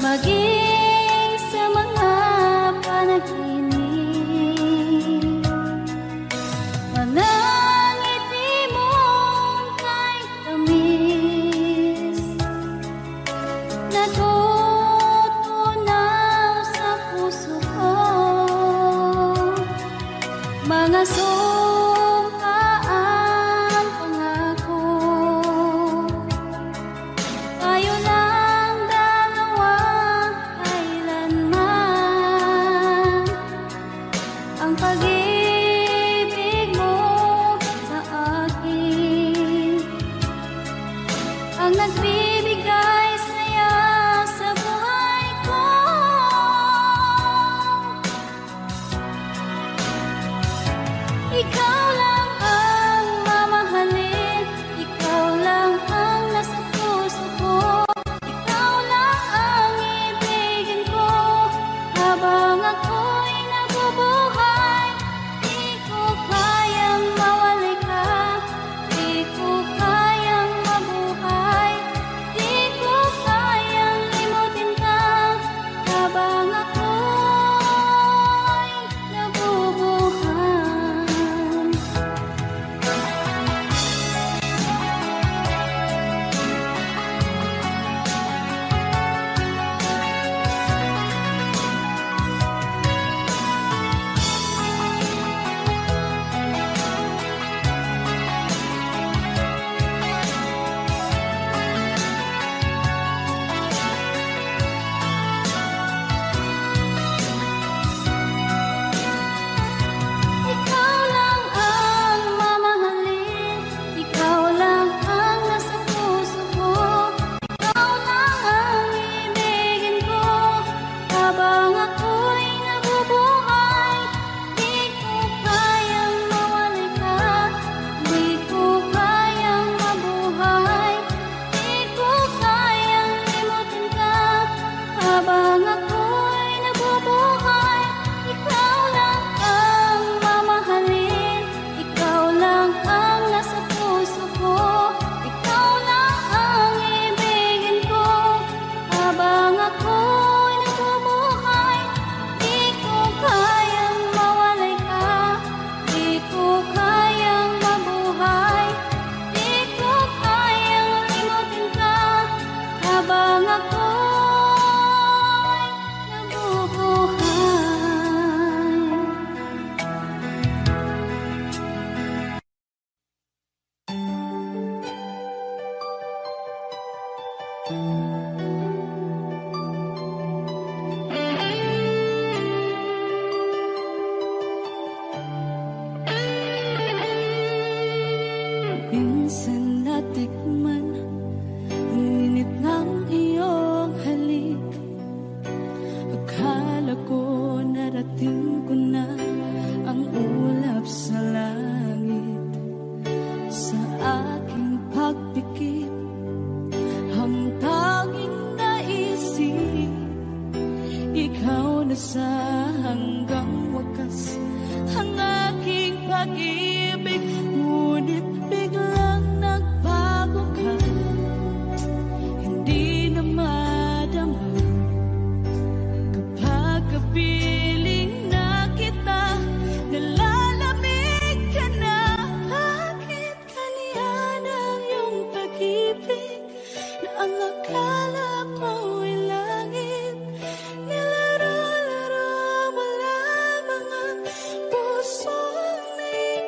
maging sa mga panaginip. Mga ngiti mong kay tamis, natutunaw sa puso ko. Mga sumkaang pangako, tayo lang dalawa kailanman. Ang pag-ibig mo sa akin ang nagbibigay saya sa buhay ko. Ikaw lang ang mamahalin, ikaw lang ang nasa puso ko. Ikaw lang ang ibigin ko habang ako'y nabubuhay. Di ko kayang mawalay ka, di ko kayang mabuhay, di ko kayang limutin ka habang ako'y nabubuhay. Ikaw lang ang mamahalin, ikaw lang ang nasa puso ko. Ikaw lang ang ibigin ko habang ako'y nabubuhay. Di ko kayang mawalay ka, di ko kayang mabuhay, di ko kayang limutin ka habang ako'y nabubuhay. Ikaw lang ang mamahalin, ikaw lang ang nasa puso ko. Ikaw lang ang ibigin ko habang ako'y nabubuhay. Di ko kayang mawalay ka, di ko kayang mabuhay, di ko kayang limutin ka habang ako'y nabubuhay. Minsan natikman ang init ng iyong halik. Akala ko narating ko na ang ulap sa langit. Sa aking pagpikit, ang tanging naisip, ikaw na sa hanggang wakas ang aking pag-ibig. Ngunit biglang nagbago ka, hindi na madama kapag kapiling na kita. Nalalamig ka na, bakit kaniyan ang iyong pag-ibig na ang akala ko'y langit? Nilaro-laro mo lamang ang pusong may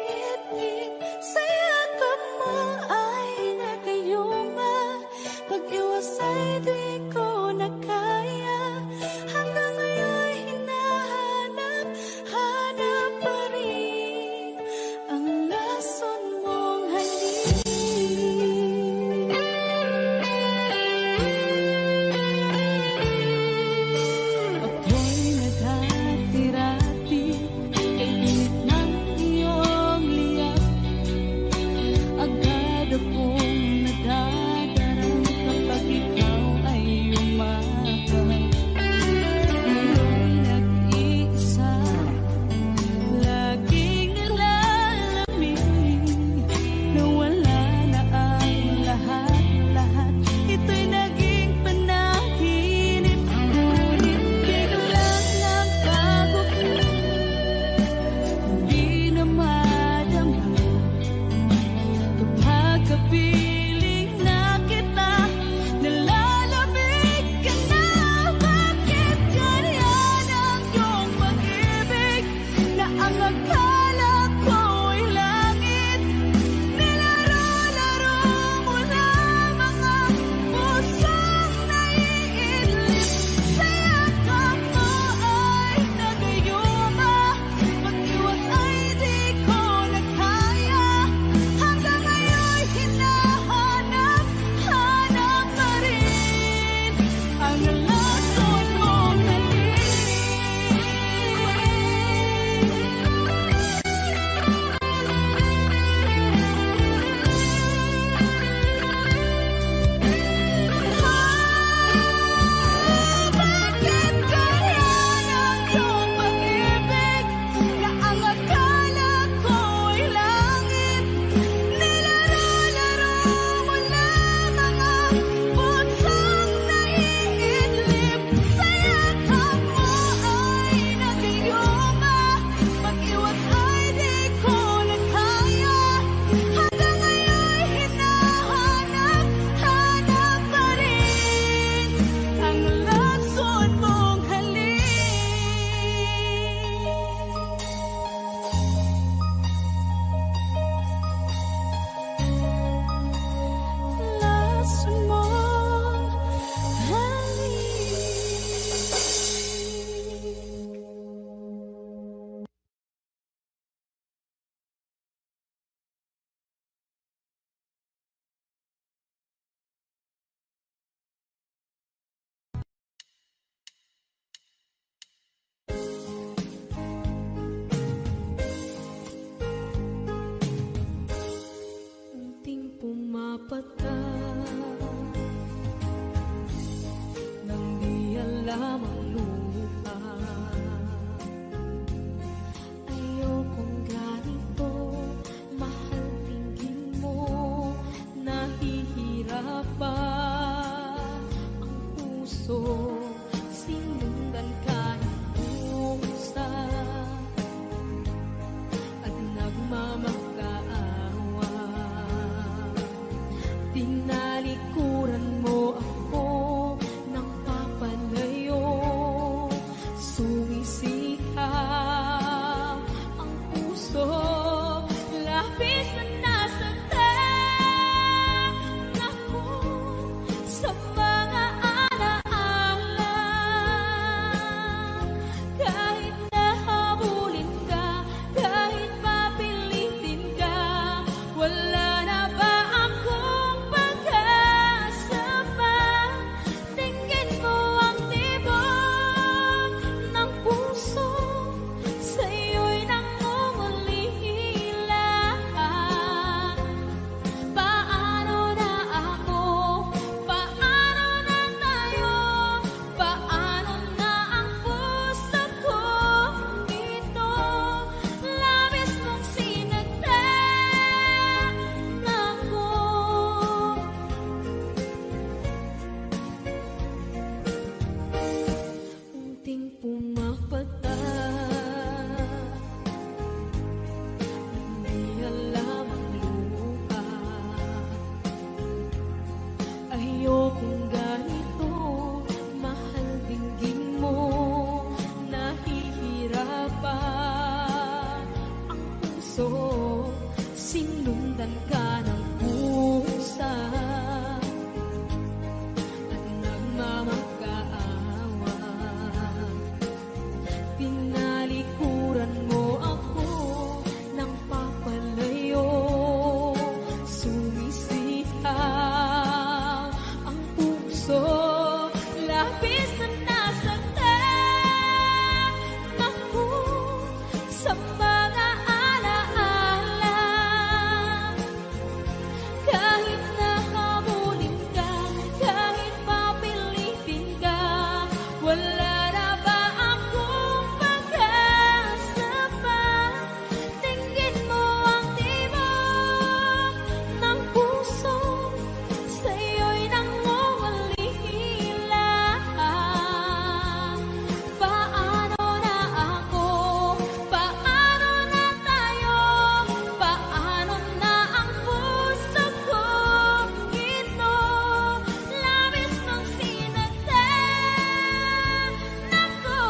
lamang lupa. Ayokong ganito, mahal, tingin mo, nahihirapan ang puso, sinundan ka ng pusa at nagmamakaawa. Tinalikuran mo ako ng papalayo, sumisigaw ang puso, labis na nasaktan ako sa mga alaala. Kahit nahabulin ka, kahit papilitin ka, wala na ba akong pag-asa pa? Tingin mo ang tibok ng puso, sa'yo'y nangungulila. Paano na ako? Paano na tayo? Paano na ang puso kong ito? Labis mong sinaktan ako. Unting pumapata, hindi alam ang lupa. Ayokong ganito, mahal, dinggin mo, nahihirapan ang puso, sinundan ka ng pusa at nagmamakaawa. Tinalikuran mo ako ng papalayo, sumisigaw ang puso, labis na nasaktan ako sa mga alaala. Kahit nahabulin ka, kahit papilitin ka, wala na ba akong pag-asa pa? Tingin mo ang tibok ng puso, sa'yo'y nangungulila. Paano na ako? Paano na tayo? Paano na ang puso kong ito? Labis mong sinaktan ako,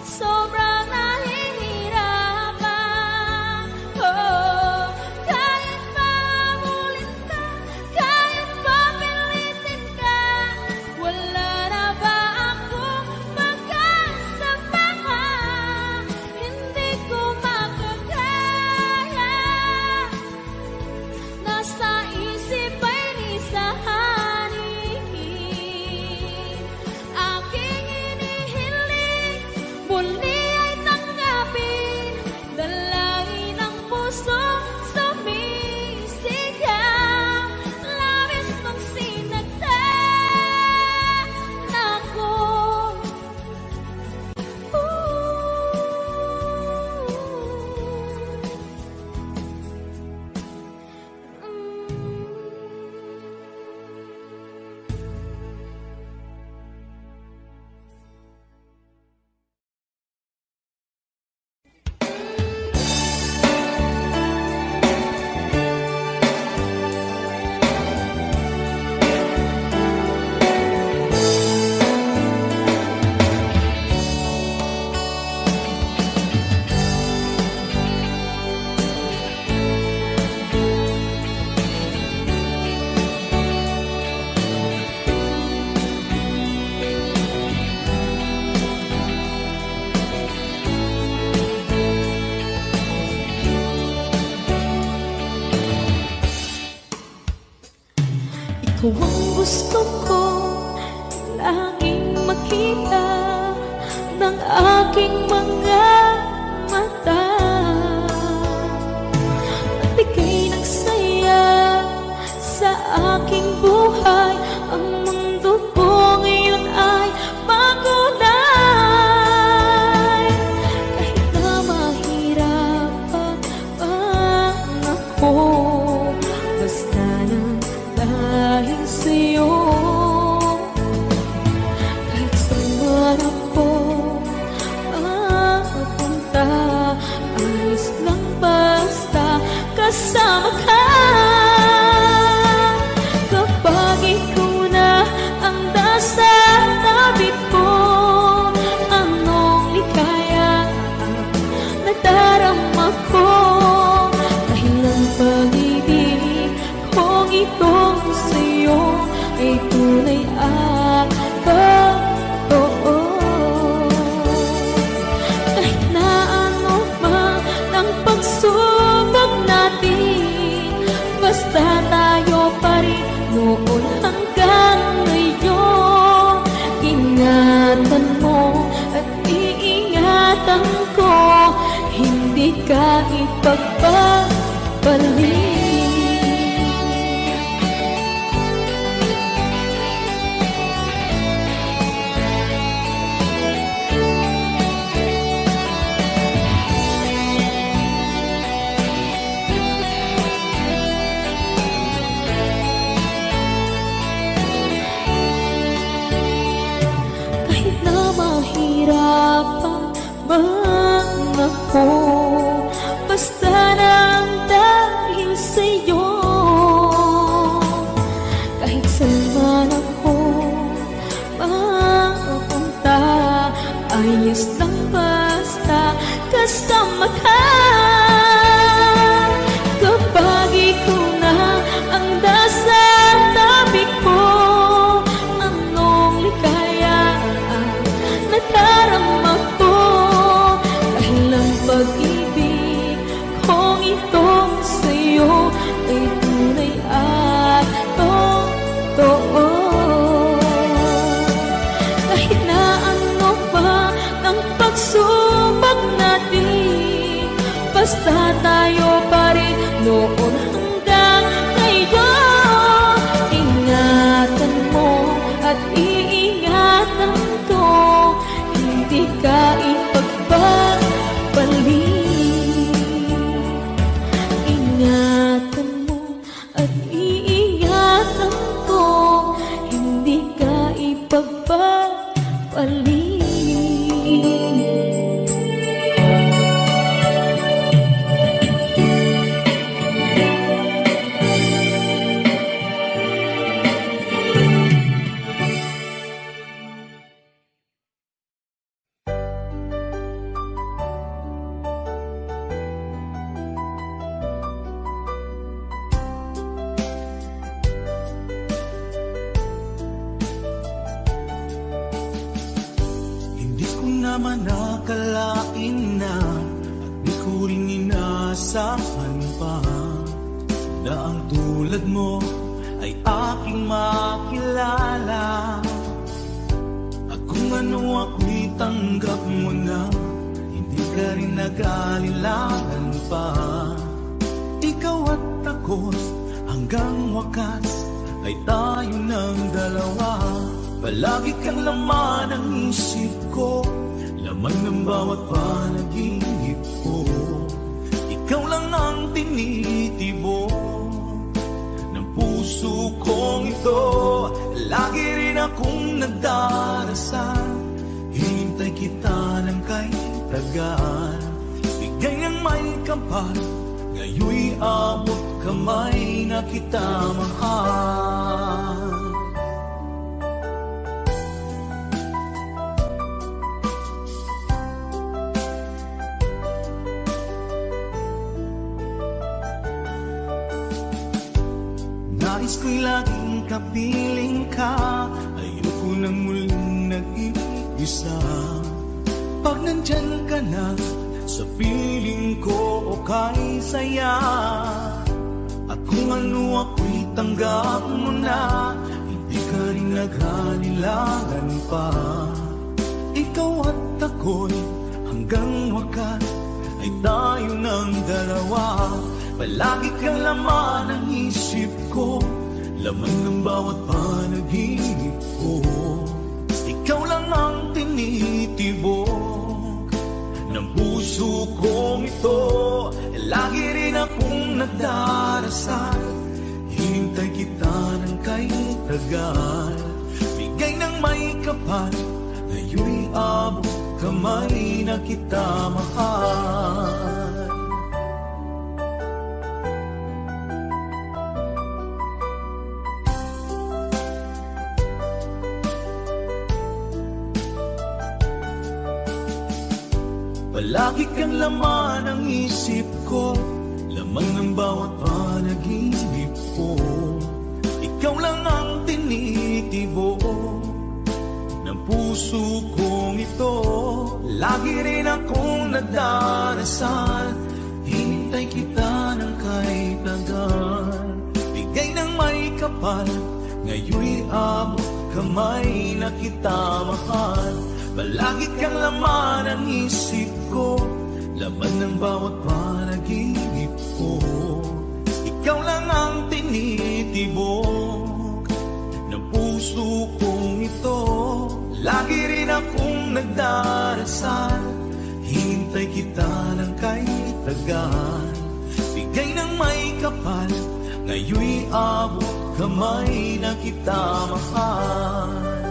sobrang nahihirapan. Oh, kahit mahabulin ka, kahit papilitin ka, wala na ba akong pag-asa pa? Hindi ko makakaya, nasa isip ay nisahanin. Aking inihiling, muli ay tanggapin, dalangin ng puso, sumisigaw. Labis mong sinaktan ako. Ikaw ang gusto ko laging makita ng aking mga mata. Nagbigay ng saya sa aking buhay. Ang mundo ko ngayon ay bago ingatan ko, hindi ka ipagpapalit. Kahit na mahirapan man ako, basta lang dahil sa'yo. Kahit saan man ako mapunta, ayos lang basta kasama ka. Kapag ikaw na ang nasa tabi ko, anong likaya ang nadarama ko. Dahil ang pag-ibig kong itong sa'yo ay tunay at totoo. Kahit na ano pa ng pagsubok natin, basta tayo pa rin noon hanggang ngayon. Ingatan mo at iingatan ko, hindi ka ipagpapalit. Ingatan mo at iingatan ko, hindi ka ipagpapalit. Hindi ko naman nakalain na at di ko rin inaasahan pa na ang tulad mo ay aking makilala. At kung ano ako'y tanggap mo na, hindi ka rin nag-alilangan pa. Ikaw at ako hanggang wakas ay tayo ng dalawa. Palagi kang laman ng isip ko, laman ng bawat panaginip ko. Ikaw lang ang tinitibok ng puso kong ito. Lagi rin akong nagdarasal, hinintay kita ng kay tagal. Bigay ng may kapal, ngayon'y abot kamay na kita mahal. Nais ko'y laging kapiling ka, ayoko nang muling nag-iisa. Pag nandyan ka na, sa piling ko okay saya. At kung ano ako'y tanggap mo na, hindi ka rin naghalilangan pa. Ikaw at ako'y hanggang wakas ay tayo ng dalawa. Palagi kang laman ng isip ko, laman ng bawat panaginip ko. Ikaw lang ang tinitibok ng puso kong ito. Lagi rin akong nagdarasal, hinintay kita ng kay tagal. Bigay ng may kapal, ngayon'y abot kamay na kita mahal. Palagi kang laman ng isip ko, laman ng bawat panaginip ko. Ikaw lang ang tinitibok ng puso kong ito. Lagi rin akong nagdarasal, hinintay kita ng kay tagal. Bigay ng may kapal, ngayon'y abot kamay na kita mahal. Palagi kang laman ng isip ko, laman ng bawat panaginip ko. Ikaw lang ang tinitibok ng puso kong ito. Lagi rin akong nagdarasal, hintay kita ng kay tagal. Bigay ng may kapal, ngayon'y abot kamay na kita mahal.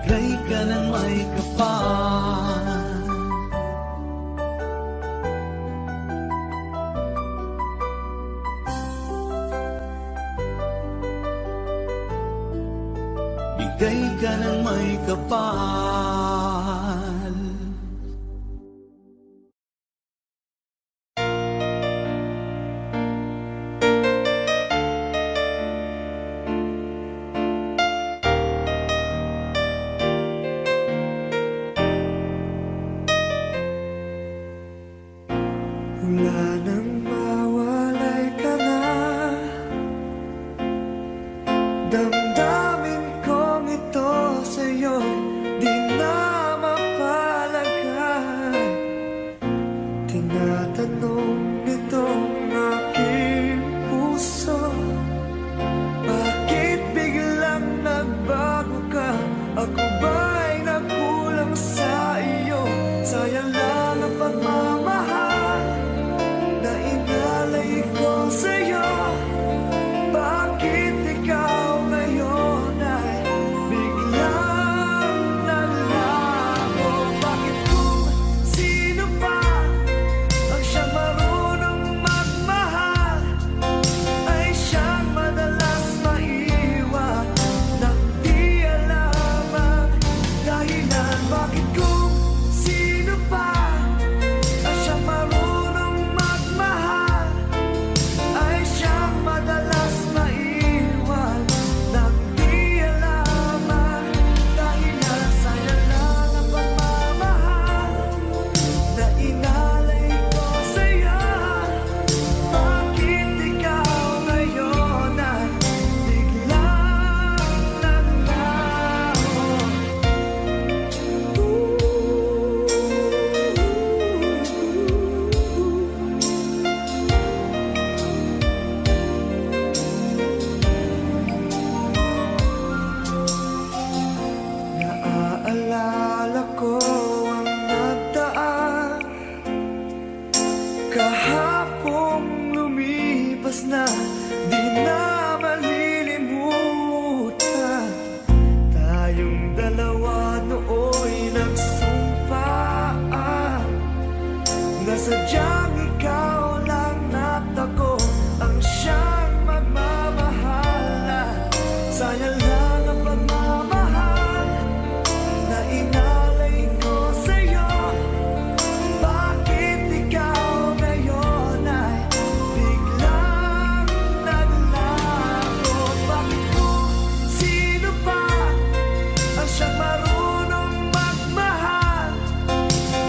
Bigay ka ng may kapal, bigay ka ng may kapal. Wala nang mawalay ka na, damdamin kong ito sa'yo di na mapalagay. Tinatanong nitong aking puso, bakit biglang nagbago ka? Ako ba'y nagkulang sa iyo? Sayang lang ang pagmamahal na inalay ko sa'yo. Bakit ikaw ngayon ay biglang naglaho? Bakit kung sino pa ang siyang marunong magmahal ay siyang madalas maiwan nang di alam ang dahilan? Bakit kung sino pa ang siyang marunong magmahal ay siyang madalas maiwan nang di alam ang dahilan? Sayang lang ang pagmamahal na inalay ko sa'yo. Bakit ikaw ngayon ay biglang naglaho? Naaalala ko ang nagdaan, kahapong lumipas na di na malilimutan. Tayong dalawa nooy nagsumpaan na sadyang ikaw lang at ako ang siyang magmamahalan. Sayang lang ang pagmamahal na inalay ko sa'yo. Bakit ikaw ngayon ay biglang naglaho? Bakit kung sino pa ang siyang marunong magmahal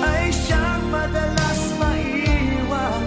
ay siyang madalas maiwan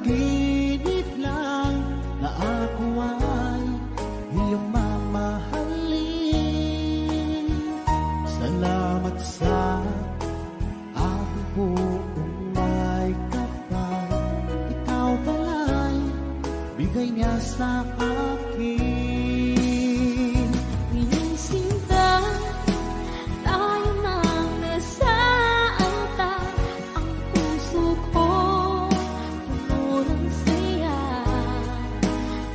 panaginip lang na ako ay iyong mamahalin. Salamat sa aking buong may kapal. Ikaw pala'y bigay niya sa akin. Ngayong sinta, tayo nang nasa altar. Ang puso ko puno ng saya.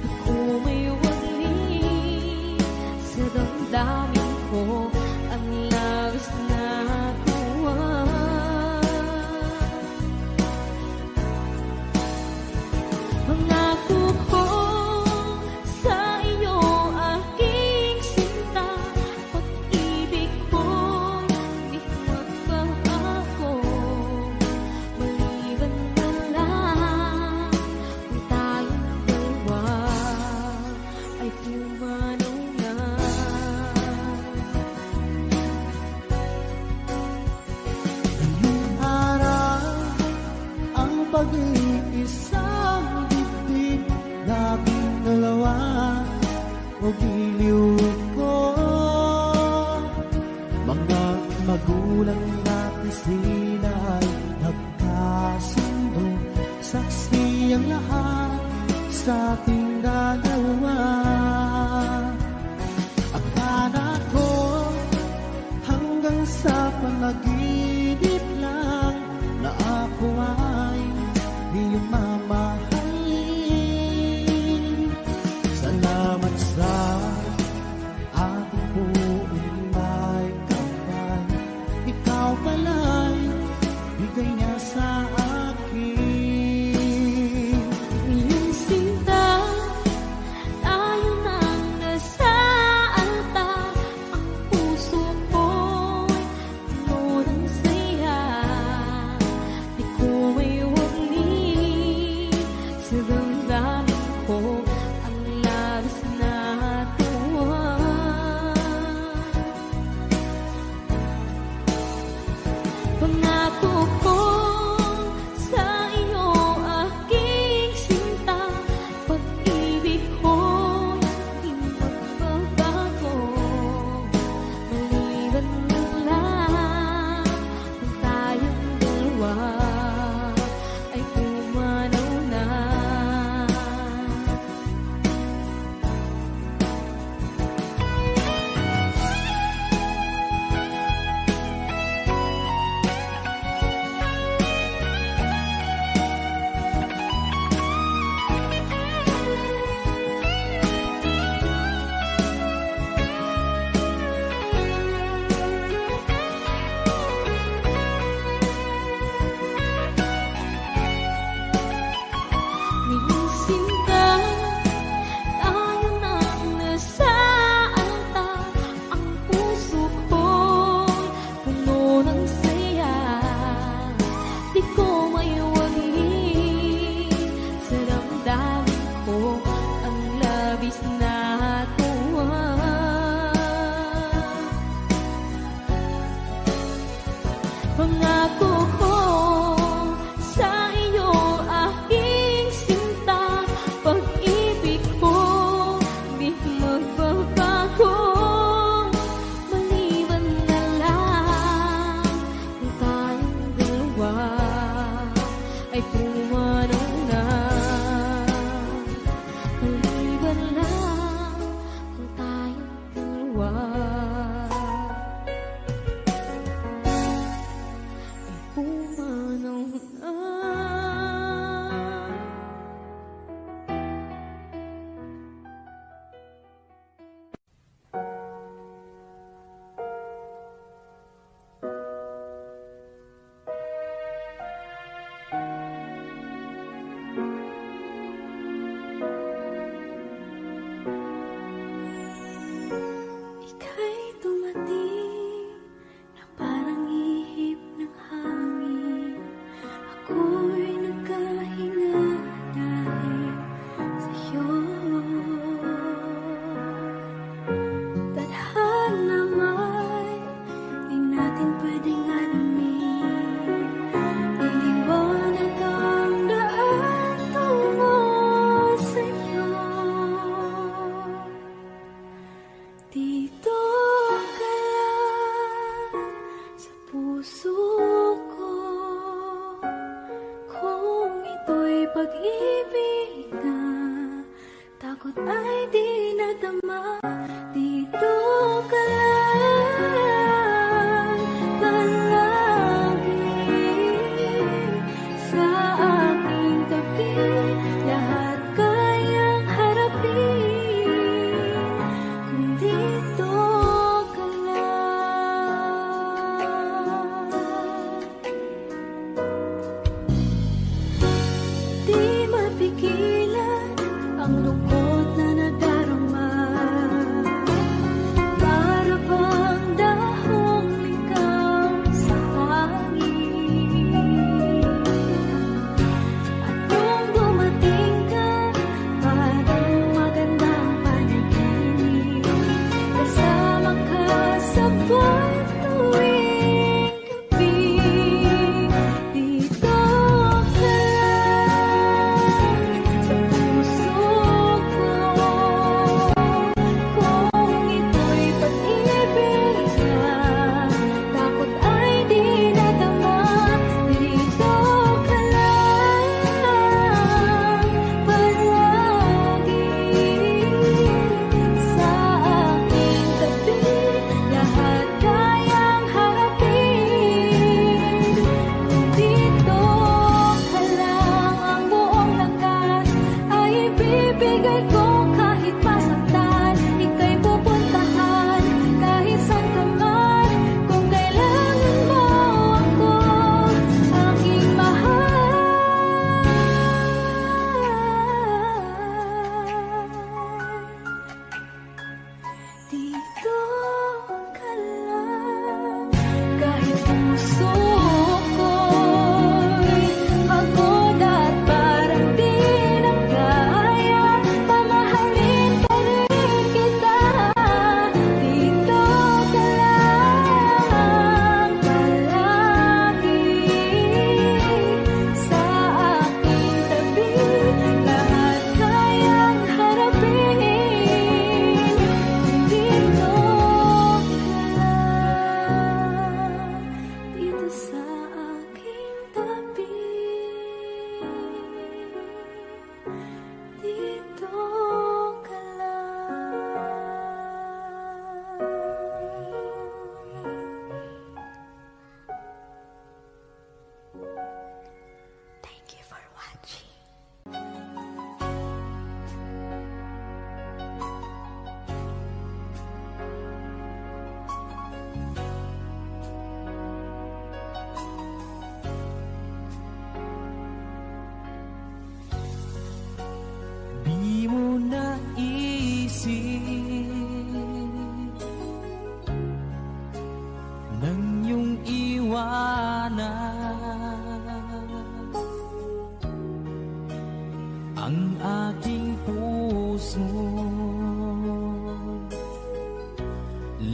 Di ko may wagli sa damdamin ko ang labis na tuwa. Pangako ko sa iyo, aking sinta, pag-ibig ko'y di magbabago. Maliban na lang kung tayong dalawa ay pumanaw na. Ngayong araw ang pag-iisang dibdib naming dalawa o giliw ko. Mga magulang natin sila ay nagkasundo. Saksi ang lahat sa ating dalawa. Akala ko hanggang sa panaginip lang na ako ay iyong mamahalin. Salamat sa ating buong may kapal. Ikaw pala'y bigay niya sa akin. Ngayong sinta, tayo nang nasa altar. Ang puso ko'y puno ng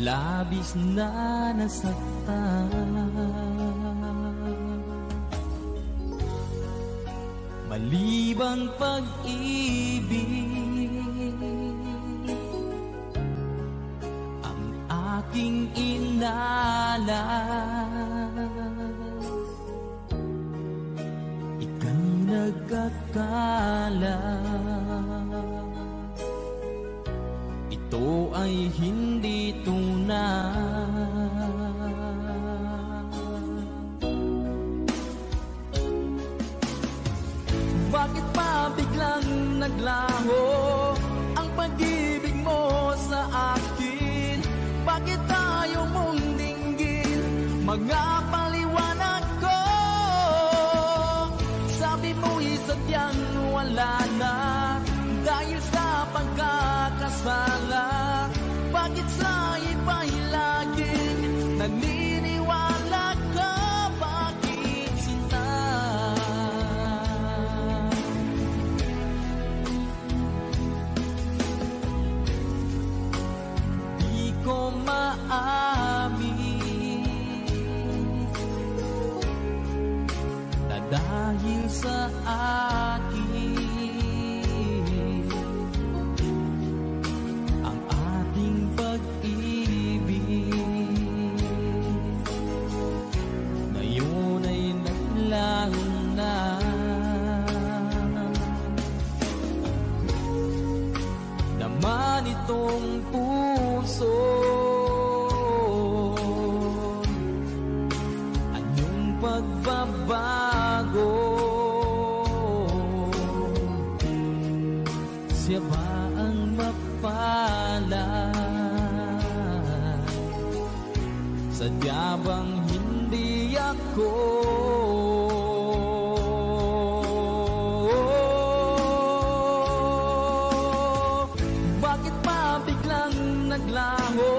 labis na nasaktan. Malibang pag-ibig ang aking inalay, ika'y nagkakala. Ito ay hindi tunay. Bakit pa biglang naglaho ang pag-ibig mo sa akin? Bakit tayo mong dinggin mga paliwanag ko? Sabi mo'y sadyang wala na dahil sa pagkakasala. Bakit sa iba'y laging naniniwala ka? Bakit sinta? Di ko maamin na dahil sa akin naman itong puso. Anyong pagbabago? Siya ba ang mapalad? Sadya bang hindi ako? Naglaho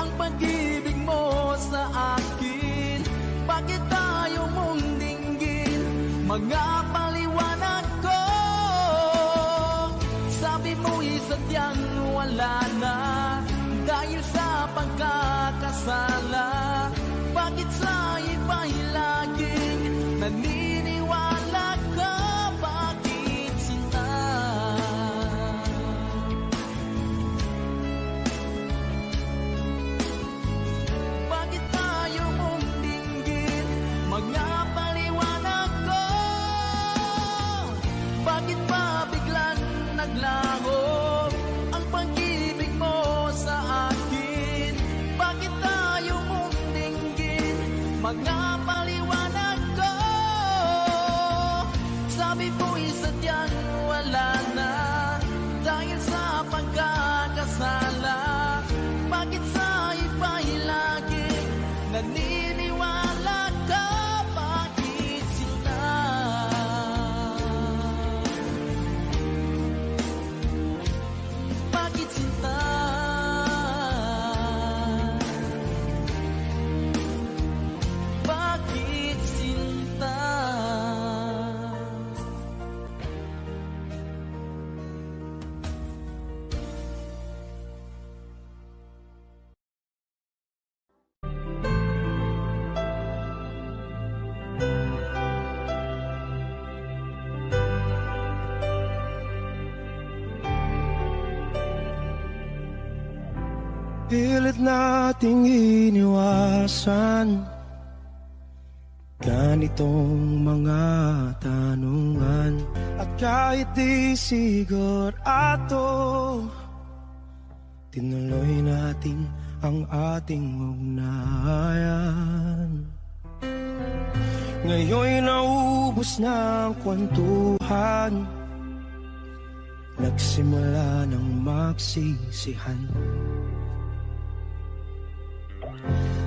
ang pag-ibig mo sa akin? Bakit tayo mong dinggin mga paliwanag ko? Sabi mo'y sadyang wala na dahil sa pagkakasala. Bakit sa iba'y laging naniniwala ka? Bakit sinta? Mga paliwanag ko, bakit pa biglang naglaho ang pag-ibig mo sa akin? Bakit tayo mong dinggin mga paliwanag ko? Sabi mo'y sadyang wala na dahil sa pagkakasala. Bakit sa iba'y laging naniniwala ka? Pilit nating iniwasan ganitong mga tanungan. At kahit di sigurado, tinuloy natin ang ating ugnayan. Ngayon'y naubos na ang kwentuhan, nagsimula ng magsisihan.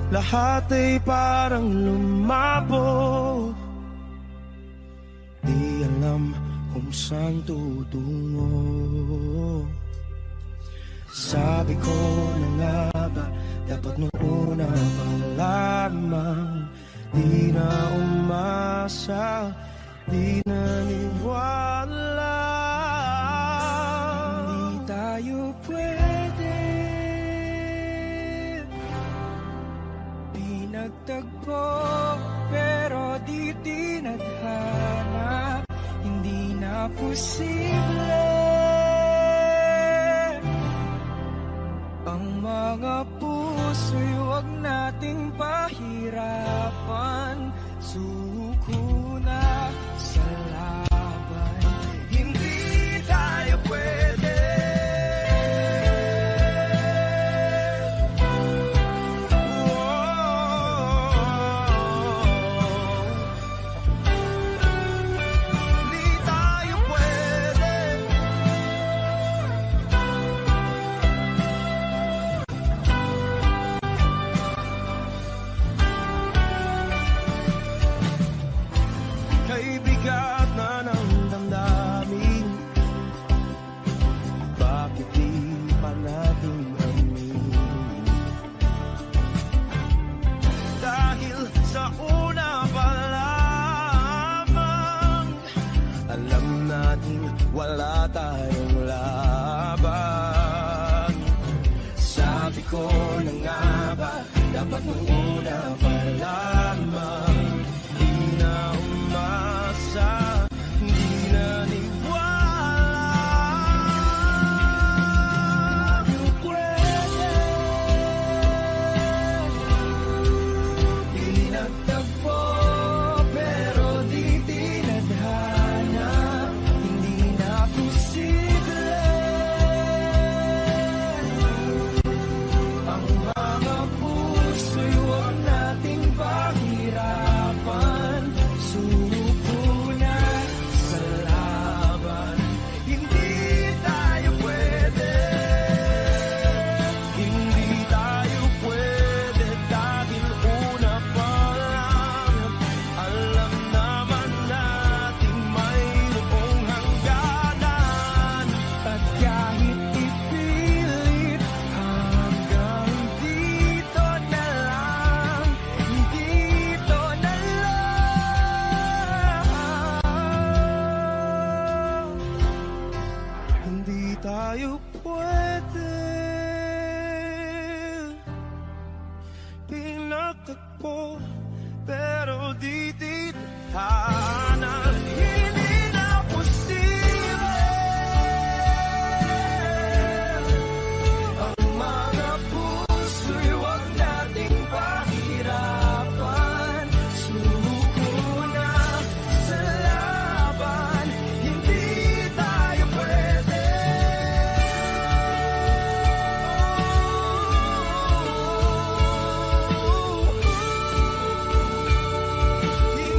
Lahat ay parang lumabo, di alam kung saan tutungo. Sabi ko na nga ba, dapat noon na malamang, di na umasa, di naniwala. Hindi tayo pwede nagtagpo pero di tinadhana, hindi na posible ang mga puso'y huwag nating pahirapan. Suko na sa laban, hindi tayo pwede. Bigat na ng damdamin, bakit di pa natin amin? Dahil sa una pa lamang, alam natin wala tayong laban. Sabi ko na nga ba, dapat nung una pa lamang, di na umasa, di na niwala. Yung pwede, di nagtagpo pero di tinadhana, hindi na posible ang mga puso'y huwag nating pahirapan. Suko na sa laban, hindi tayo pwede, hindi tayo pwede dahil una pa lang, alam naman natin mayroong hangganan. At kahit ipilit hanggang dito na lang, dito na lang, hindi tayo pwede. Pinagtagpo pero di tinadhana, hindi na posible ang mga puso'y huwag nating pahirapan. Suko na sa laban, hindi tayo pwede. Hindi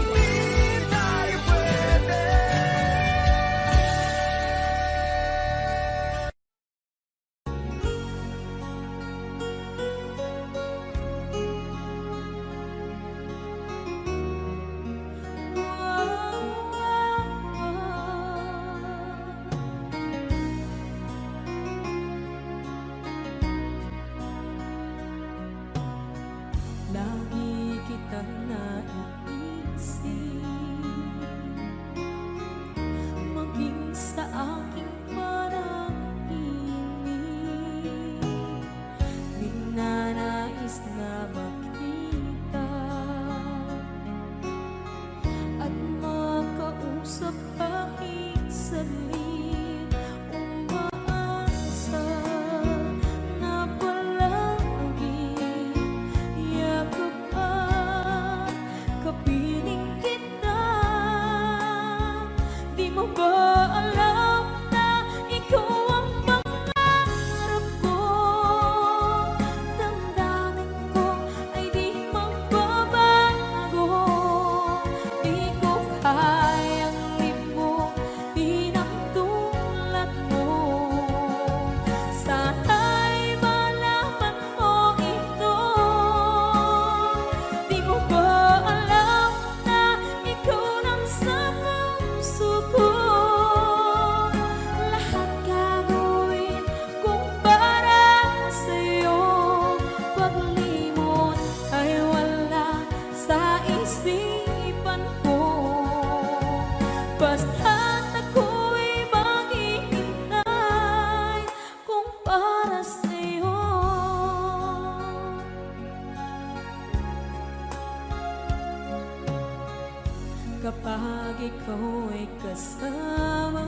kapag ikaw ay kasama.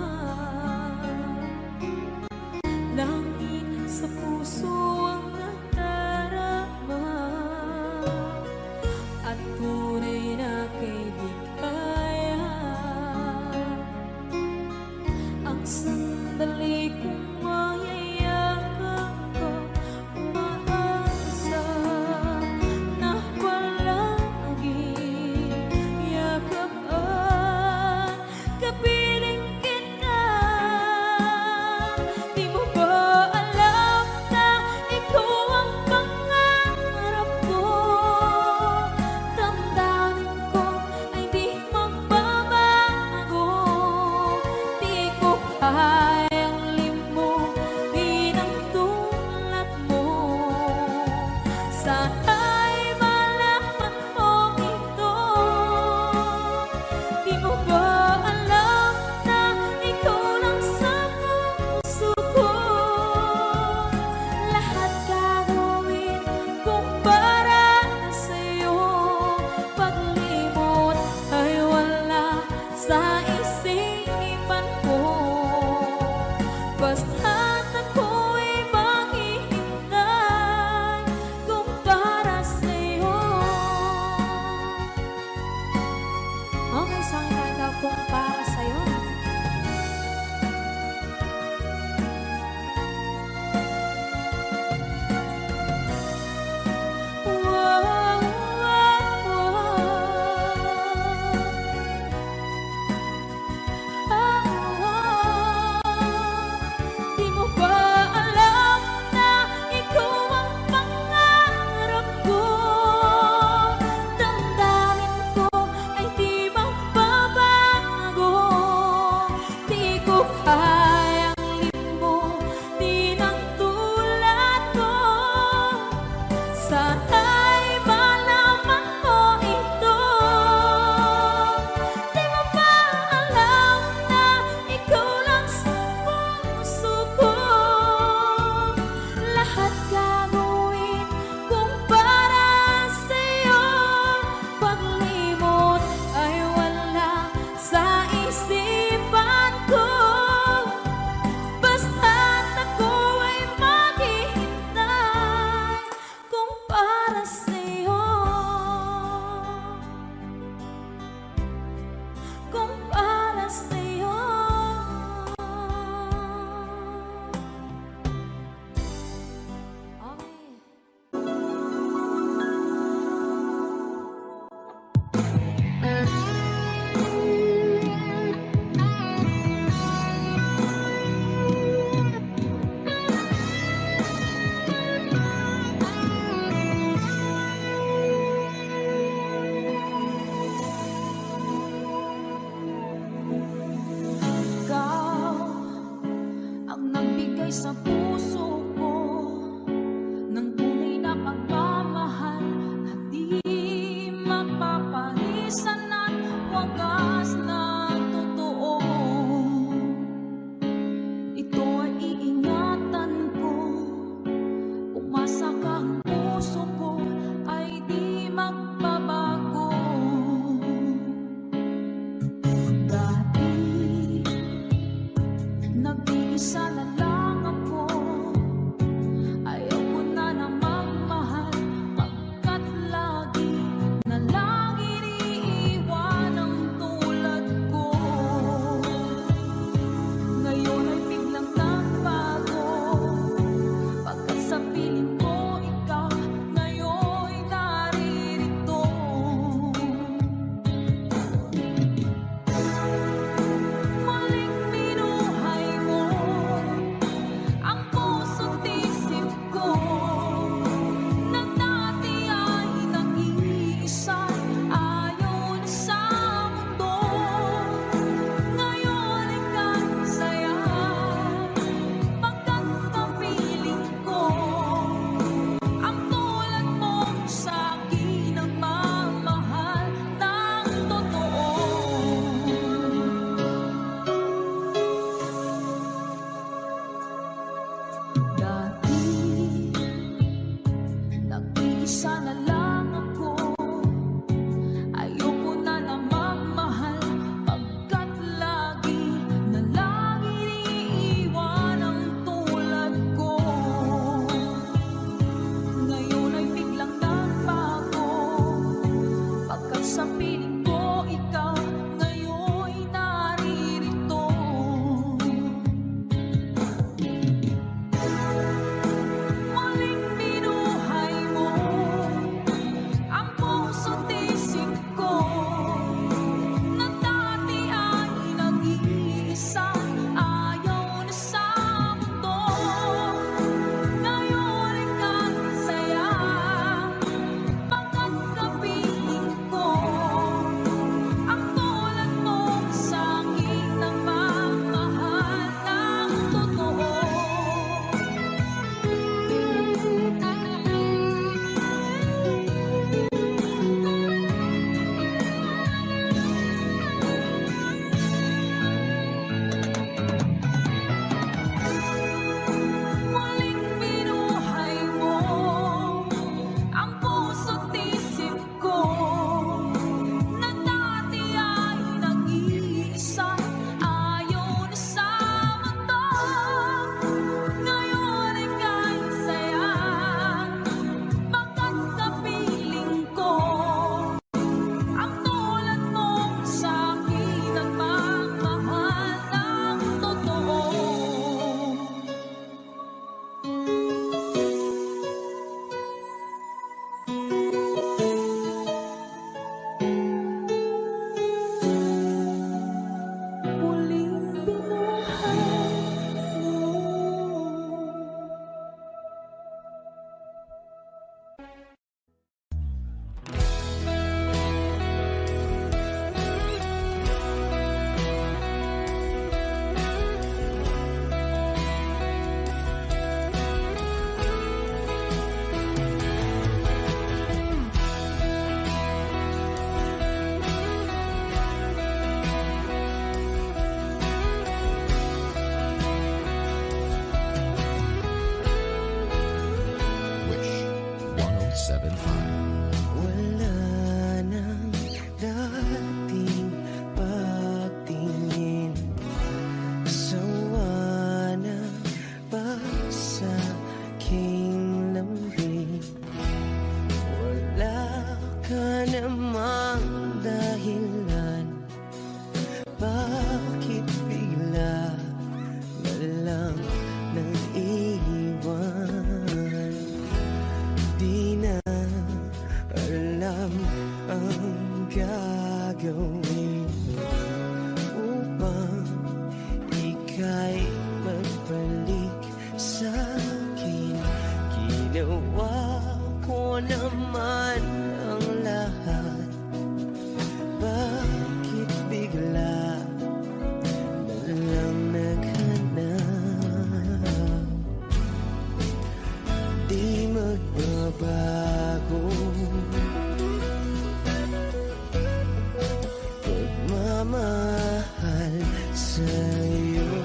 Langit sa puso ang nadarama, at tunay na kaibigan. Ang sandali kong mayayakap ko, umaasa na palaging yakap at kapiling kita. Di mo ba alam na ikaw ang pangarap ko? Damdamin ko ay di magbabago. Di ko kayang limutin ang tulad mo. Sana'y malaman mo ito. Di mo ba alam na ikaw lang sa puso ko? Lahat gagawin kung para sa'yo. Paglimot ay wala sa isipan ko. Basta't ako'y maghihintay kung para sa'yo. Okay, saan kanta kung para sa'yo? Di mo ba alam na ikaw ang pangarap ko? Damdamin ko ay di magbabago. Di ko kayang limutin ang tulad ko. Sana'y malaman mo ito. Di mo ba alam na ikaw lang sa puso ko? Lahat gagawin kung para sa'yo. Paglimot ay wala sa isipan ko. Basta't ako ay maghihintay kung para sa'yo. Kung para sa'yo. Okay. Ikaw ang nagbigay sa puso ko ng tunay na pagmamahal na di mapaparisan at wagas na totoo. Ito ay iingatan ko, umasa ka ang puso ko ay di magbabago. Dati nag-iisa na lang ako, ayaw ko na na magmahal, pagkat lagi na lang iniiwan ang tulad ko. Ngayon ay biglang nagbago, pagkat sa piling ko ikaw ngayon'y naririto. Muling binuhay mo ang puso't isip ko, na dati ay nag-iisa, ayaw na sa mundo. Ngayon ika'y saya, pagkat kapiling ko ang tulad mo sa akin ang mamahal ng totoo. Dati nag-iisa na lang ako, ayoko na na magmahal, Wala nang dating pagtingin, sawa na ba sa aking lambing? Wala ka namang dahilan, bakit bigla na lang nang iwan? Di na alam ang gagawin upang ika'y magbalik sa'kin. Ginawa ko naman ang lahat, bakit bigla na lang naghanap? Di magbabago pagmamahal sa'yo.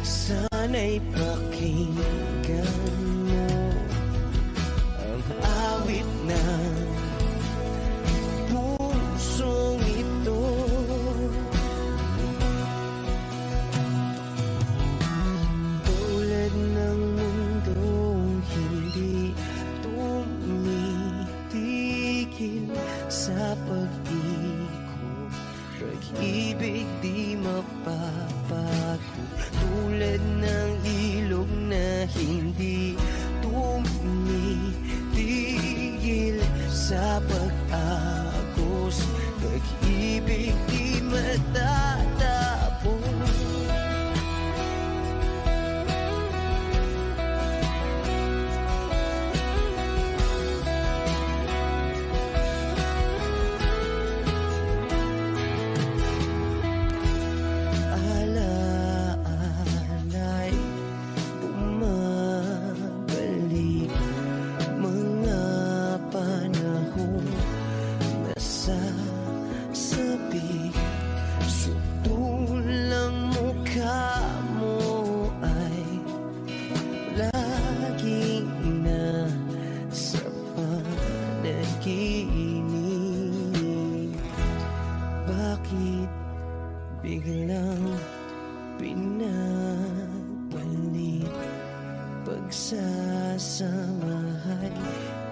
Sana'y pakinggan mo ang awit ng pusong ito. Tulad ng mundong hindi tumitigil sa pag-ikot, pag-ibig di mapapago. Tulad ng ilog na hindi tumitigil sa pag-agos, pag-ibig di matatapos. Alaala'y bumabalik, mga panahon na sasabi. Sutulang mukha mo ay lagi na sa panaginip. Bakit biglang pinabalik? Pagsasamahan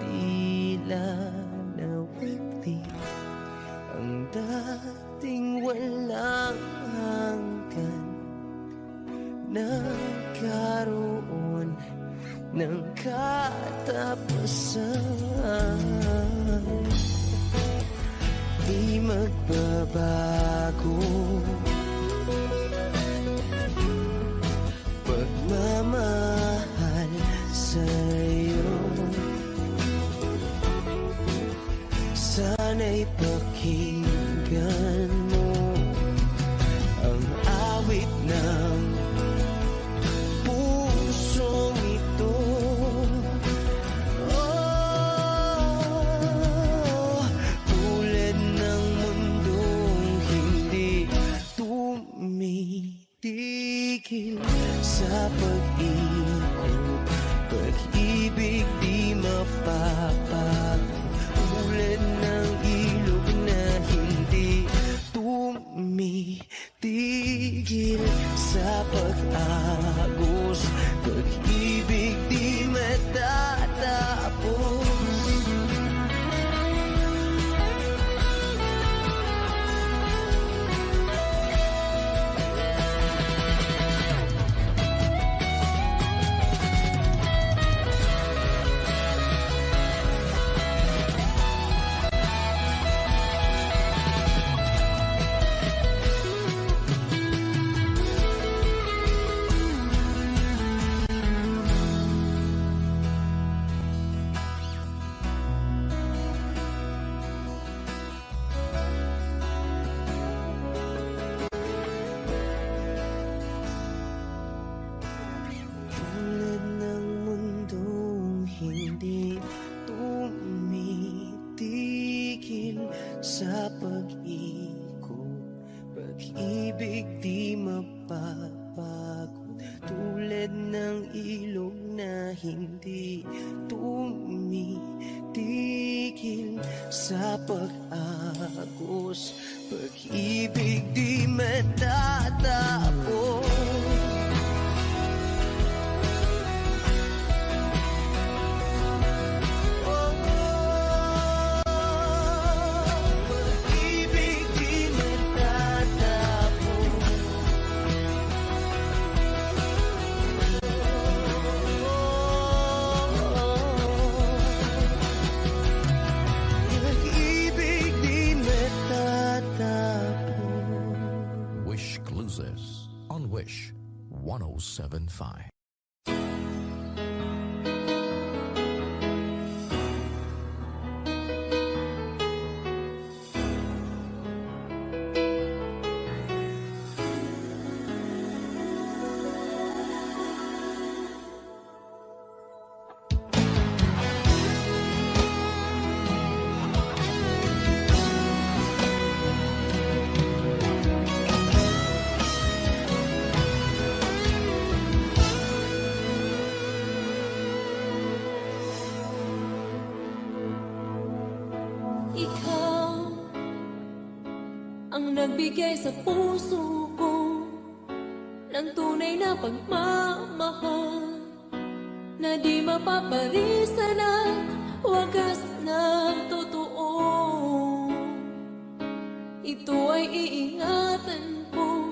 tila nawagli, ang dating walang hanggan nagkaroon ng katapusan. Di magbabago pagmamahal sa'yo. Sana'y pakinggan mo ang awit ng pusong ito. Oh, tulad ng mundong hindi tumitigil sa pag-ikot, pag-ibig di mapapago. Tulad ng ilog na hindi tumitigil sa pag-agos, pag-ibig di matatapos. tumitigil sa pag-agos, pag-ibig di matatapos. Wish Cruises on Wish 107.5. Ikaw ang nagbigay sa puso ko ng tunay na pagmamahal na di mapaparisan at wagas na totoo. Ito ay iingatan ko,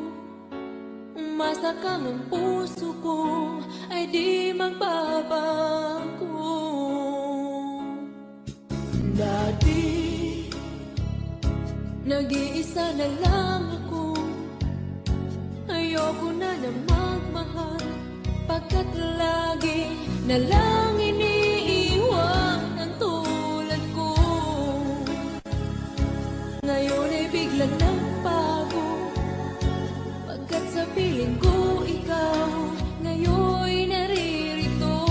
masakang ang puso ko ay di magbabago. Dati nag-iisa na lang ako, ayoko na magmahal, pagkat lagi na lang iniiwan ang tulad ko. Ngayon ay biglang nagbago, pagkat sa piling ko ikaw ngayon naririto.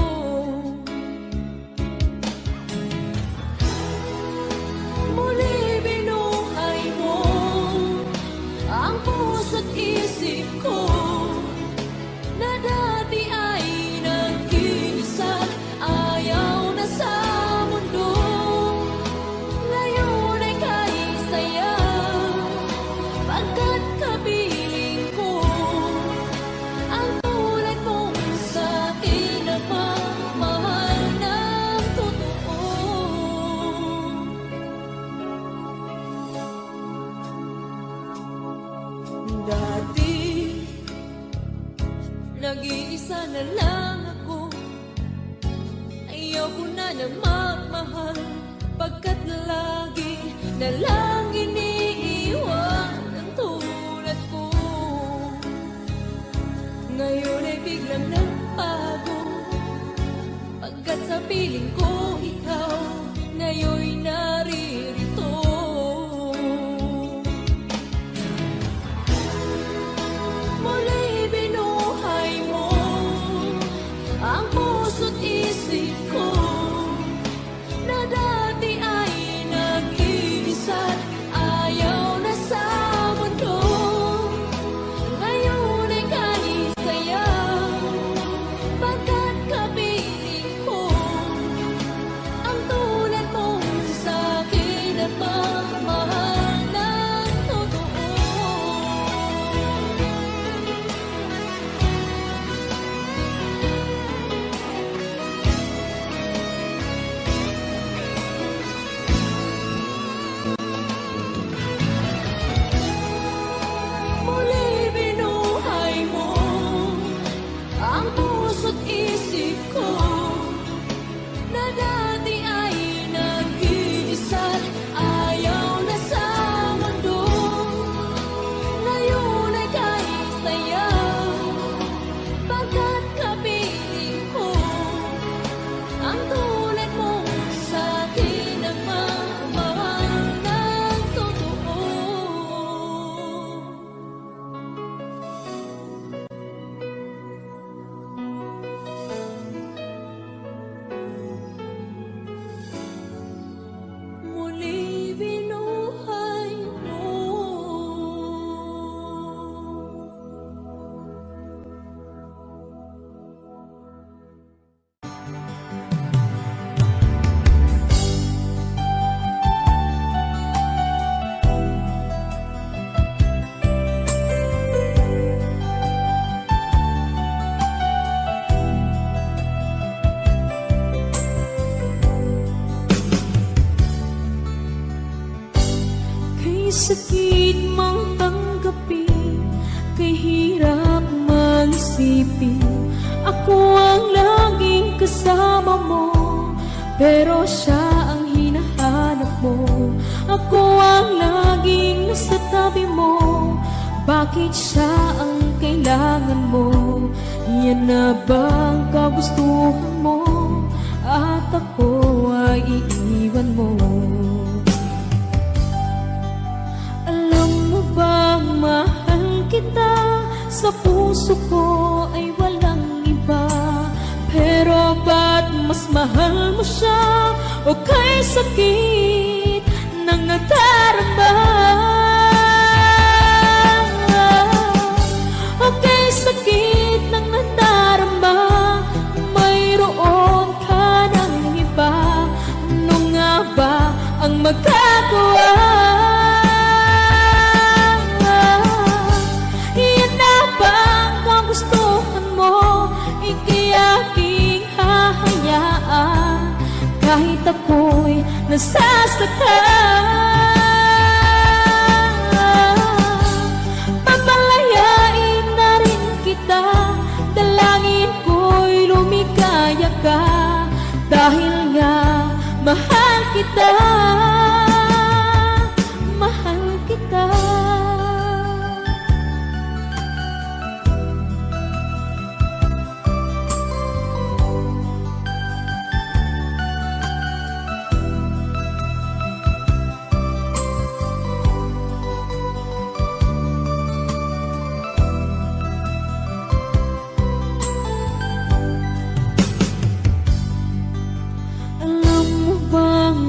Muli binuhay mo ang puso't isip ko na dati ay nag-iisa, ayaw na sa mundo. Ngayon ay kahit saya, pagkat kapiling ko ang tulad mong sa akin na pagmahal ng totoo. Dati nag-iisa na lang ako, ayaw ko na magmahal, pagkat lagi na lang iniiwan ang tulad ko. Ngayon ay biglang nagbago, pagkat sa piling ko ikaw ngayon naririto. Muli binuhay mo ang puso't isip ko na dati ay nag-iisa, ayaw na sa mundo. Ngayon ay kahit saya, pagkat kapiling ko sakit mang tanggapin, kay hirap mag-isipin. Ako ang laging kasama mo, pero siya ang hinahanap mo. Ako ang laging nasa tabi mo, bakit siya ang kailangan mo? Yan na bang kagustuhan mo? At ako ay iiwan mo. Alam mo bang mahal kita? Sa puso ko ay walang iba. Pero ba't mas mahal mo siya? O kay sakit ng nadarama? O kay sakit ng nadarama, mayroon ka ng iba. Ano nga ba ang magagawa? Yan na ba ang kagustuhan mo? Ikiyaking hahayaan kahit ako'y nasasaktan. Papalayain na rin kita, dalangin ko'y lumikaya ka, dahil nga mahal kita, mahal kita.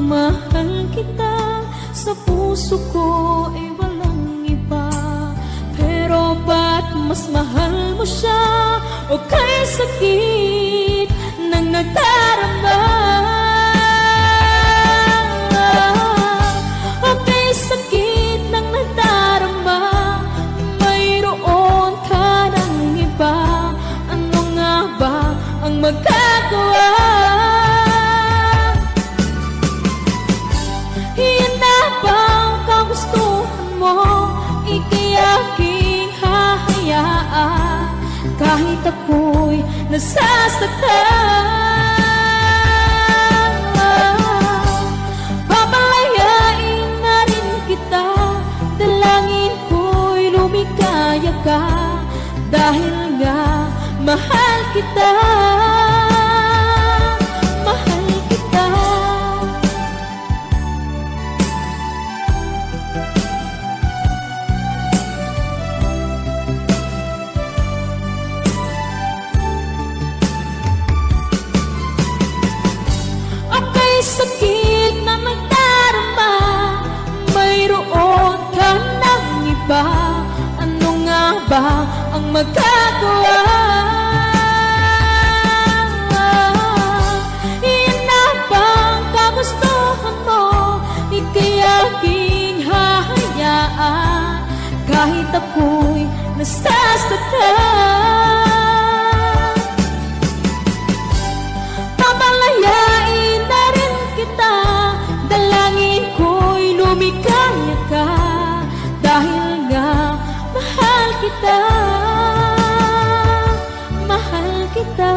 Mahal kita, sa puso ko ay walang iba. Pero ba't mas mahal mo siya? O kay sakit ng nadarama? O kay sakit ng nadarama, mayroon ka ng iba. Ano nga ba ang magagawa? Ikiyaking hahayaan kahit ako'y nasasaktan. Papalayain na rin kita, dalangin ko'y lumikaya ka, dahil nga mahal kita, mahal kita. Sakit na magdarama, mayroon ka ng iba. Ano nga ba ang magagawa? Iyan na bang kagustuhan mo? Ikiyaking hahayaan kahit ako'y nasasaktan. Papalayain na rin kita, dalangin ko'y lumikaya ka, dahil nga mahal kita, mahal kita.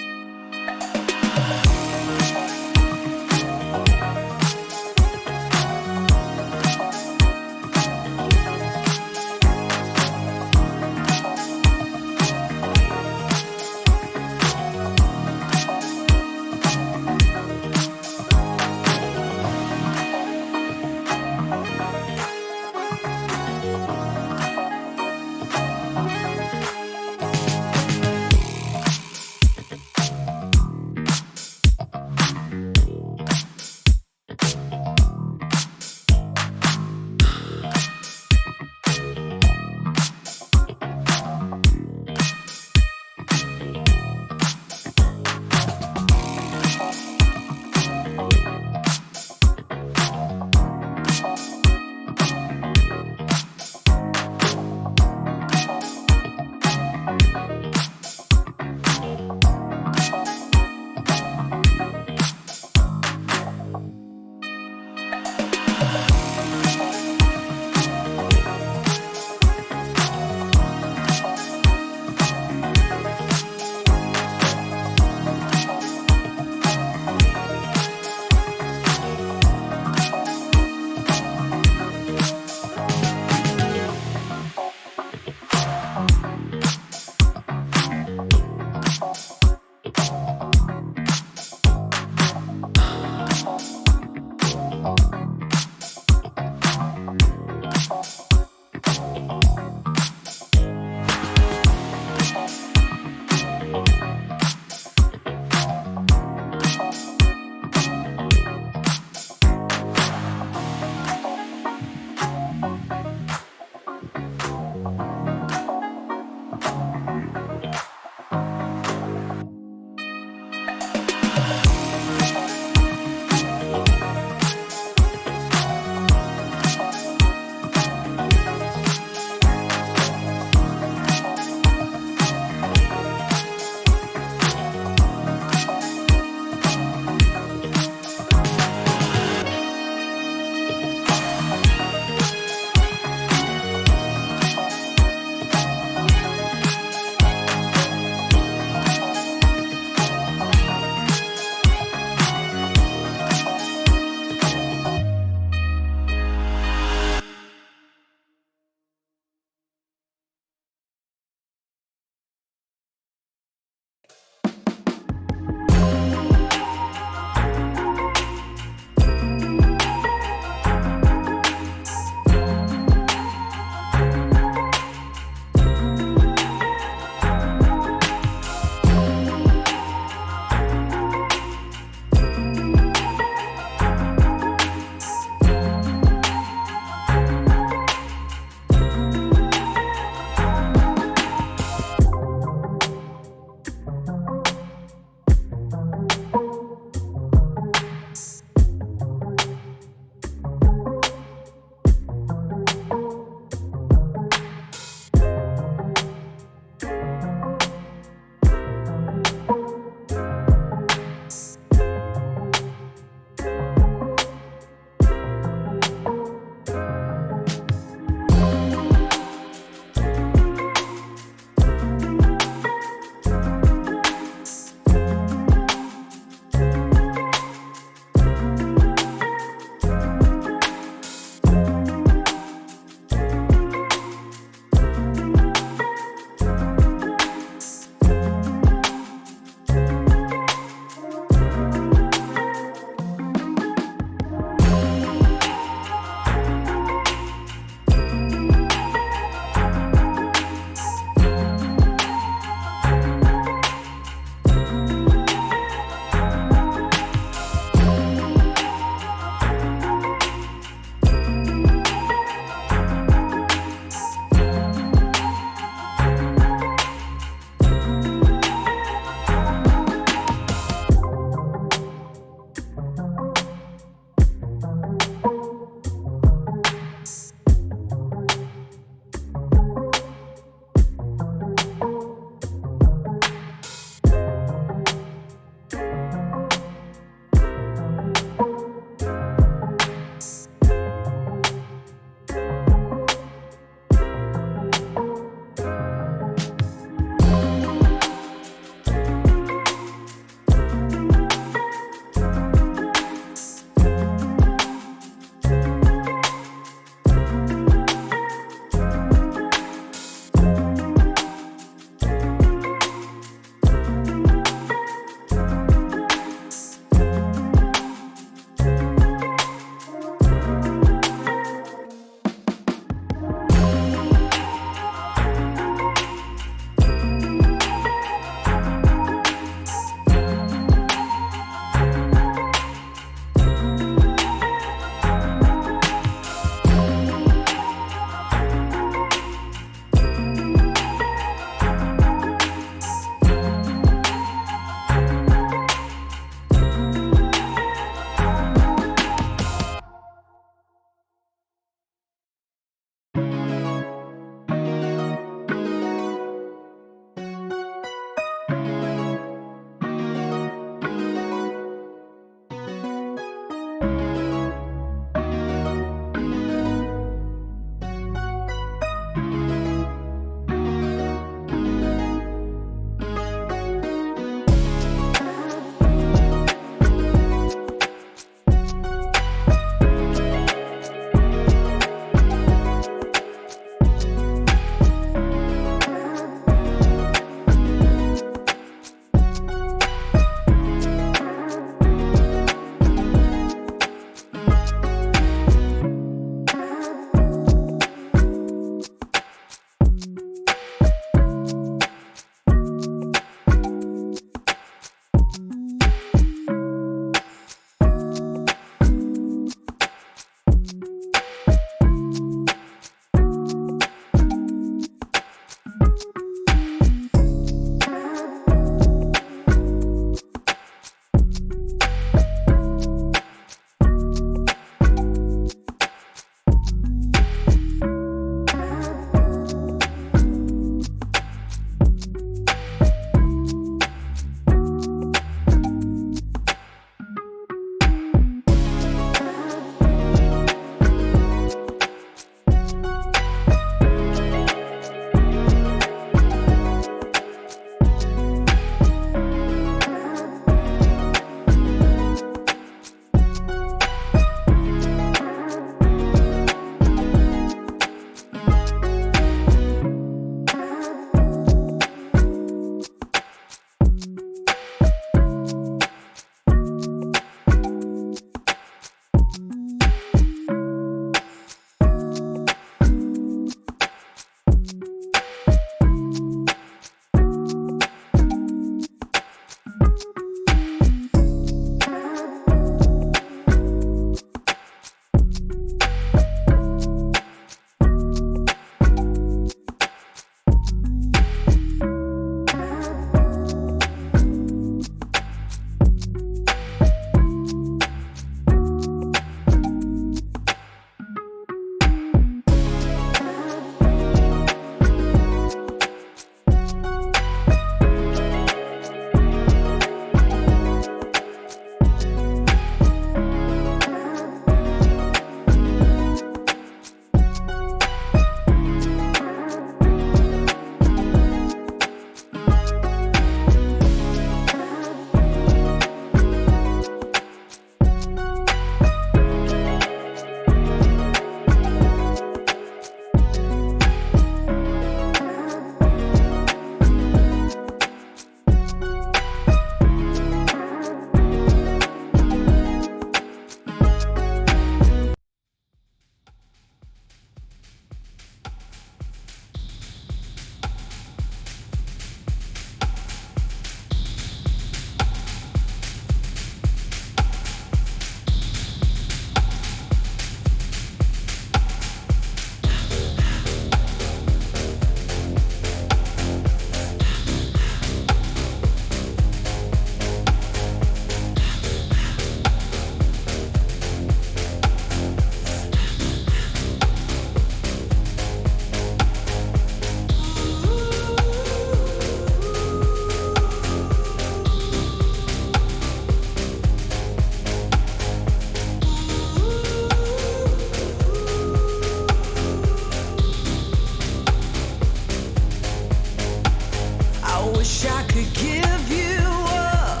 wish I could give you up,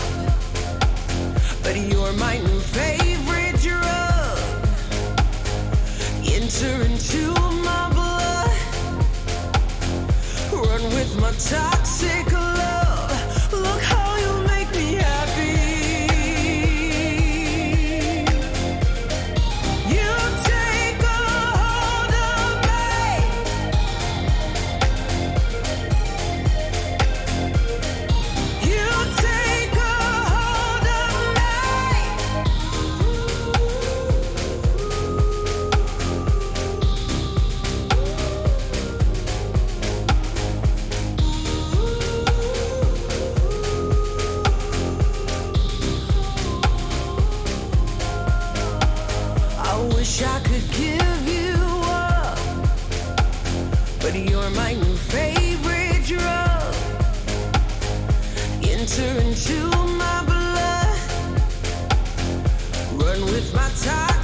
but you're my new favorite drug. Enter into my blood, run with my toxic love. Look how you make me happy. You take a hold of me. You take a hold of I wish I could give you up, but you're my new favorite drug. Enter into my blood, run with my time.